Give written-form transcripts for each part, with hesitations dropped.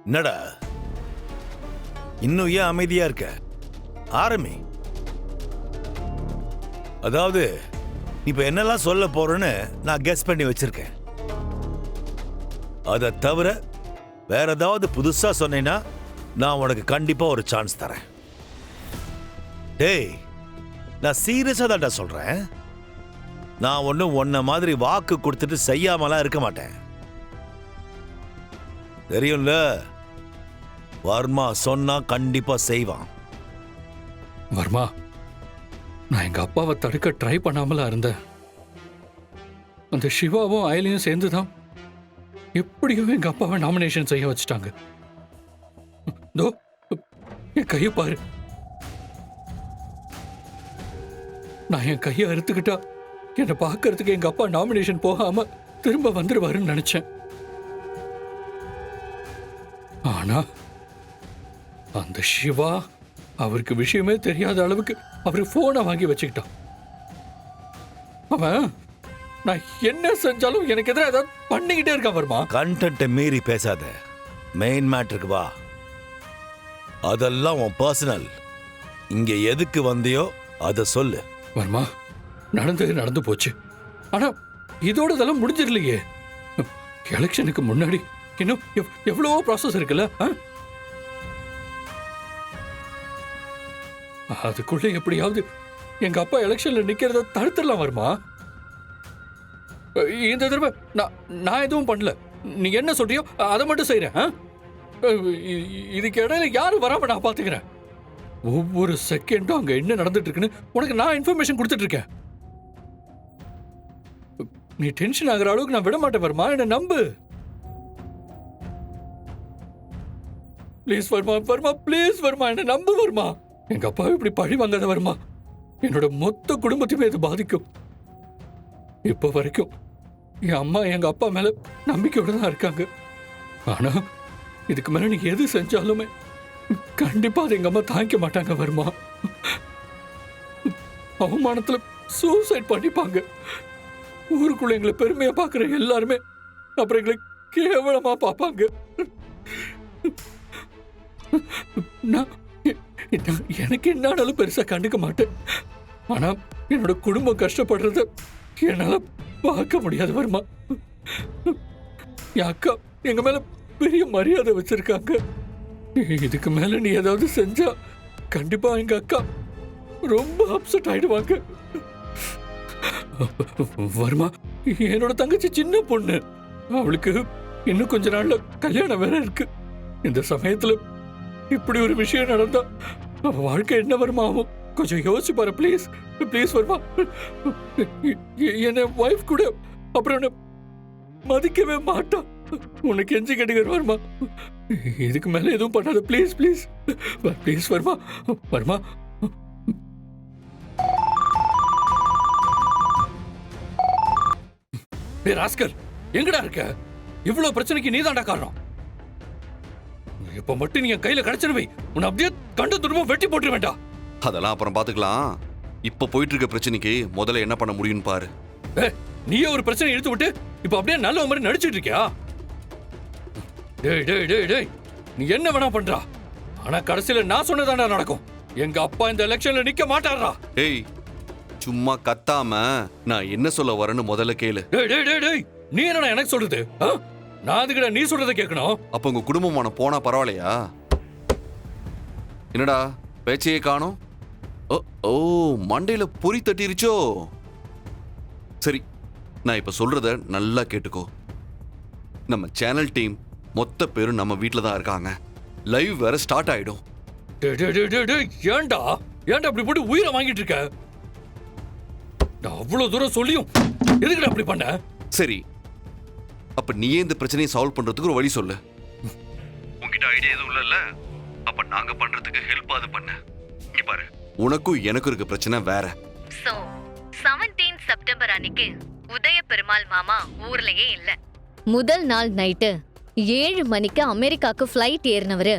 என்னடா இன்னும் ஏன் அமைதியா இருக்க? ஆரம்பி. அதாவது இப்ப என்னெல்லாம் சொல்ல போறேன்னு நான் கெஸ் பண்ணி வச்சிருக்கேன். அதை தவிர வேற ஏதாவது புதுசா சொன்னேன்னா நான் உனக்கு கண்டிப்பா ஒரு சான்ஸ் தரேன். டேய், நான் சீரியஸா தான்டா சொல்றேன். நான் ஒன்னும் உன்ன மாதிரி வாக்கு கொடுத்துட்டு செய்யாமலாம் இருக்க மாட்டேன். தெரியும்ல, வர்மா சொன்னா கண்டிப்பா செய்வான். வர்மா, நான் எங்க அப்பாவை தடுக்க ட்ரை பண்ணாமலா இருந்தேன். அந்த சிவாவும் அயலையும் சேர்ந்துதான் எப்படியோ எங்க அப்பாவை நாமினேஷன் செய்ய வச்சுட்டாங்க. தோ என் கையை பாரு. நான் என் கையை அறுத்துக்கிட்டா என்னை பார்க்கறதுக்கு எங்க அப்பா நாமினேஷன் போகாம திரும்ப வந்துருவாருன்னு நினைச்சேன். ஆனா அந்த சிவா அவருக்கு விஷயமே தெரியாத அளவுக்கு அவரு போனை வாங்கி வச்சுக்கிட்டான். அவன் நான் என்ன செஞ்சாலும் எனக்கு எதிராக ஏதாவது பண்ணிக்கிட்டே இருக்கான். வர்மா, கண்டென்ட்டை மீறி பேசாத. மெயின் மேட்டருக்கு வா. அதெல்லாம் உன் பர்சனல். இங்க எதுக்கு வந்தியோ அதை சொல்லு. வர்மா, நடந்தது நடந்து போச்சு. ஆனா இதோட இதெல்லாம் முடிஞ்சிடலையே. எலெக்ஷனுக்கு முன்னாடி இன்னும் எவ்வளவோ ப்ராசஸ் இருக்குல்ல. அதுக்குள்ள எப்படியாவது எங்க அப்பா எலெக்ஷன்ல நிக்கிறத தடுத்துடலாம். வர்மா, இந்த தடவை நான் எதுவும் பண்ணல. நீ என்ன சொல்றியோ அதை மட்டும் செய்யறேன். இதுக்கு இடையில யாரும் வராம நான் பாத்துக்கிறேன். ஒவ்வொரு செகண்டும் அங்க என்ன நடந்துட்டு இருக்குன்னு உனக்கு நான் இன்ஃபர்மேஷன் கொடுத்துட்டு இருக்கேன். நீ டென்ஷன் ஆகுற அளவுக்கு நான் விட மாட்டேன். வர்மா, என்ன நம்பு. ப்ளீஸ் வர்மா, வர்மா ப்ளீஸ் வர்மா, என்ன நம்பு வர்மா. எங்க அப்பா இப்படி பழி வாங்காத வர்மா. என்னோட மொத்த குடும்பத்தையுமே இது பாதிக்கும். இப்ப வரைக்கும் என் அம்மா எங்க அப்பா மேல நம்பிக்கையோட தான் இருக்காங்க. ஆனா இதுக்கு மேல நீ எது செஞ்சாலுமே கண்டிப்பா அது எங்க அம்மா தாங்கிக்க மாட்டாங்க. வர்மா, அவமானத்துல சூசைட் பண்ணிப்பாங்க. ஊருக்குள்ள எங்களை பெருமையா பாக்குற எல்லாருமே அப்புறம் எங்களை கேவலமா பார்ப்பாங்க. எனக்கு என்னாலும் பெருசா கண்டுக்க மாட்டேன். ஆனா என்னோட குடும்பம் கஷ்டப்படுறத என்னால பார்க்க முடியாது. வர்மா, என் அக்கா எங்க மேல பெரிய மரியாதை வச்சிருக்காங்க. இதுக்கு மேல நீ ஏதாவது செஞ்சா கண்டிப்பா எங்க அக்கா ரொம்ப அப்செட் ஆயிடுவாங்க. வர்மா, என்னோட தங்கச்சி சின்ன பொண்ணு. அவளுக்கு இன்னும் கொஞ்ச நாள்ல கல்யாணம் வேற இருக்கு. இந்த சமயத்துல இப்படி ஒரு விஷயம் நடந்தா வாழ்க்கை என்ன வர்மா ஆகும்? கொஞ்சம் யோசிச்சு பாரு ப்ளீஸ். ப்ளீஸ் வர்மா, என்ன வைஃப் கூட அப்புறம் என்ன மதிக்கவே மாட்டா. உனக்கு கெஞ்சி கேட்டுக்கிற வர்மா, இதுக்கு மேல எதுவும் பண்ணாத please please please Varma. Varma, rascal எங்கடா இருக்க? இவ்வளவு பிரச்சனைக்கு நீதான்டா காரணம். இப்ப மட்டும் நீ கையில கிடைச்சிருவை, உன்னை அப்படியே கண்டு துருவம் வெட்டி போட்டு வேண்டாம். அதெல்லாம் அப்புறம் பாத்துக்கலாம். இப்ப போயிட்டு இருக்க பிரச்சனைக்கு முதல்ல என்ன பண்ண முடியும்னு பாரு. நீயே ஒரு பிரச்சனை எடுத்து விட்டு இப்ப அப்படியே நல்ல மாதிரி நடிச்சிட்டு இருக்கியா? டேய் டேய் டேய் டேய், நீ என்ன வேணா பண்றா, ஆனா கடைசியில நான் சொன்னதாண்டா நடக்கும். எங்க அப்பா இந்த எலெக்ஷன்ல நிக்க மாட்டாரா? டேய், சும்மா கத்தாம நான் என்ன சொல்ல வரேன்னு முதல்ல கேளு. டேய் டேய் டேய் டேய், நீ என்னடா எனக்கு சொல்றது? நான் அதுக்குடா நீ சொல்றத கேட்கணும். அப்ப உங்க குடும்பமான போனா பரவாயில்லையா? என்னடா பேச்சையே காணோம்? ஓ, மண்டையில பொறி தட்டிருச்சோ? சரி, நான் இப்ப சொல்றத நல்லா கேட்டுக்கோ. நம்ம சேனல் டீம் மொத்த பேரும் நம்ம வீட்ல தான் இருக்காங்க. லைவ் வேற ஸ்டார்ட் ஆயிடும். டேய் டேய் டேய் டேய், ஏன்டா அப்படி போட்டு உயிரை வாங்கிட்டு இருக்க? நான் அவ்வளவு தூரம் சொல்லியும் எதுக்குடா அப்படி பண்ண? சரி, அப்ப நீயே இந்த பிரச்சனையை சால்வ் பண்றதுக்கு ஒரு வழி சொல்லு. உன்கிட்ட ஐடியா எதுவும் இல்லல்ல? அப்ப நாங்க பண்றதுக்கு ஹெல்ப் ஆது பண்ண. இங்க பாரு, உனக்கும் எனக்கும் இருக்க பிரச்சனை வேற. சோ 17 செப்டம்பர் அன்னைக்கு உதய பெருமாள் மாமா ஊர்லயே இல்ல. முதல் நாள் நைட்டு 7 மணிக்கு அமெரிக்காக்கு ஃப்ளைட் ஏறினவரு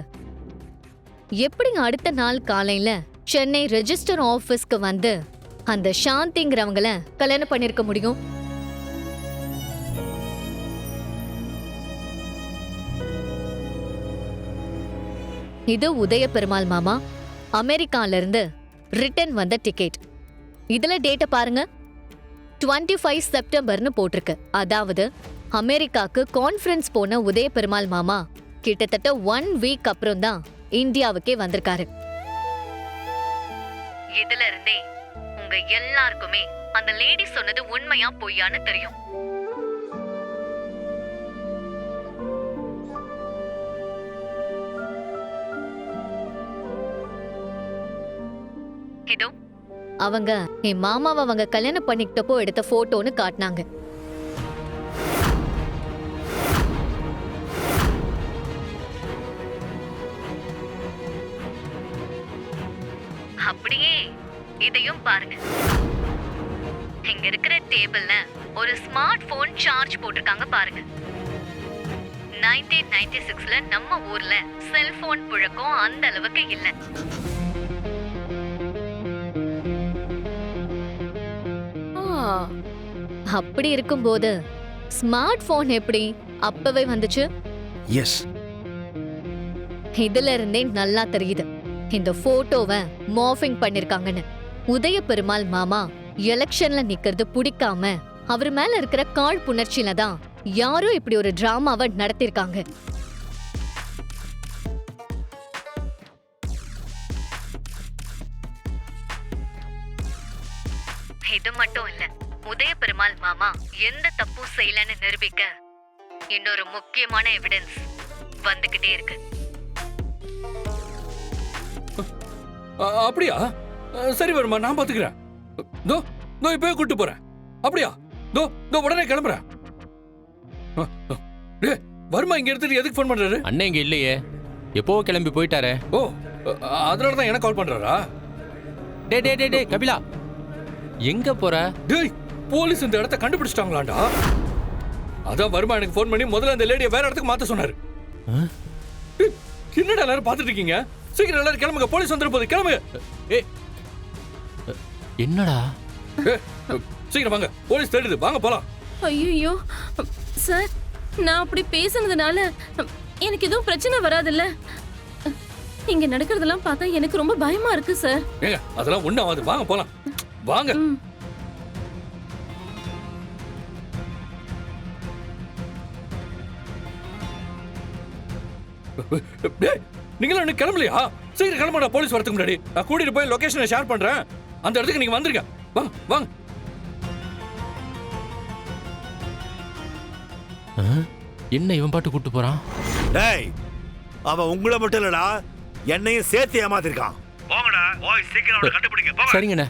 எப்படி அடுத்த நாள் காலையில சென்னை ரெஜிஸ்டர் ஆபீஸ்க்கு வந்து அந்த சாந்திங்கிறவங்கள கல்யாணம் பண்ணிருக்க முடியும்? இது உதய பெருமாள் மாமா அமெரிக்கால இருந்து ரிட்டர்ன் வந்த டிக்கெட். இதுல டேட்ட பாருங்க, 25 செப்டம்பர்னு போட்டிருக்கு. அதாவது அமெரிக்காக்கு கான்ஃபரன்ஸ் போன உதய பெருமாள் மாமா கிட்டத்தட்ட 1 வீக் அப்புறம் தான் இந்தியாவுக்கே வந்திருக்காரு. இதுல இருந்தே உங்க எல்லாருக்குமே அந்த லேடி சொன்னது உண்மையா பொய்யான்னு தெரியும். இதோ அவங்க என் மாமாவை அவங்க கல்யாணம் பண்ணிக்கிட்டப்போ எடுத்த போட்டோன்னு காட்டினாங்க. அப்படியே இதையும் பாருங்க. இங்க இருக்கிற டேபிள்ல ஒரு ஸ்மார்ட் போன் சார்ஜ் போட்டிருக்காங்க பாருங்க. 1996ல நம்ம ஊர்ல செல்போன் புழக்கம் அந்த அளவுக்கு இல்ல. அப்படி இருக்கும்போது ஸ்மார்ட் போன் எப்படி அப்பவே வந்துச்சு? எஸ், இதுல இருந்தே நல்லா தெரியுது இந்த போட்டோவை மார்ஃபிங் பண்ணிருக்காங்கன்னு. உதய பெருமாள் மாமா எலெக்ஷன்ல நிக்கிறது பிடிக்காம அவர் மேல இருக்கிற காழ்ப்புணர்ச்சியில தான் யாரோ இப்படி ஒரு டிராமாவை நடத்திருக்காங்க. இது மட்டும் இல்ல, உதய பெருமாள் மாமா எந்த தப்பும் செய்யலன்னு நிரூபிக்க இன்னொரு முக்கியமான எவிடன்ஸ் வந்துகிட்டே இருக்கு. அப்படியா? சரி வருமா, நான் பாத்துக்கிறேன். தோ தோ இப்பவே கூட்டு போறேன். அப்படியா? தோ தோ உடனே கிளம்புறேன். டேய் வருமா, இங்க எடுத்துட்டு எதுக்கு ஃபோன் பண்றாரு? அண்ணன் இங்க இல்லையே, எப்போ கிளம்பி போயிட்டாரே. ஓ, அதனால தான் எனக்கு கால் பண்றாரா? டே டே டே டே கபிலா, எங்க போற? டேய் போலீஸ் இந்த இடத்த கண்டுபிடிச்சிட்டாங்களாண்டா. அதான் வருமா எனக்கு ஃபோன் பண்ணி முதல்ல அந்த லேடியை வேற இடத்துக்கு மாத்த சொன்னாரு. டேய், என்னடா எல்லாரும் பாத்துட்டு இருக்கீங்க? சீக்கிரம் எல்லாரும் கிளம்புங்க, போலீஸ் வந்துட போகுது. கிளம்புங்க. ஏ என்னடா? ஏய், சீக்கிரம் வாங்க, போலீஸ் தேடுது, வாங்க போலாம். ஐயோ சார், நான் அப்படி பேசுனதுனால எனக்கு எதுவும் பிரச்சனை வராதுல்ல? இங்க நடக்கிறதெல்லாம் பார்த்தா எனக்கு ரொம்ப பயமா இருக்கு சார். ஏங்க அதெல்லாம் ஒண்ணும் ஆகாது, வாங்க போலாம், வாங்க. டேய் நீங்களும் இன்னும் கிளம்பலையா? சீக்கிரம் கிளம்புடா, போலீஸ் வரதுக்கு முன்னாடி. நான் கூட்டிட்டு போய் லொகேஷனை ஷேர் பண்றேன், அந்த இடத்துக்கு நீங்க வந்துருங்க. வாங்க வாங்க. என்ன இவன் பாட்டு கூட்டு போறான்? டேய் அவன் உங்களை மட்டும் இல்லடா என்னையும் சேர்த்து ஏமாத்திருக்கான். போங்கடா, போய் சீக்கிரம் அவனை கண்டுபிடிங்க. போங்க. சரிங்கண்ணே.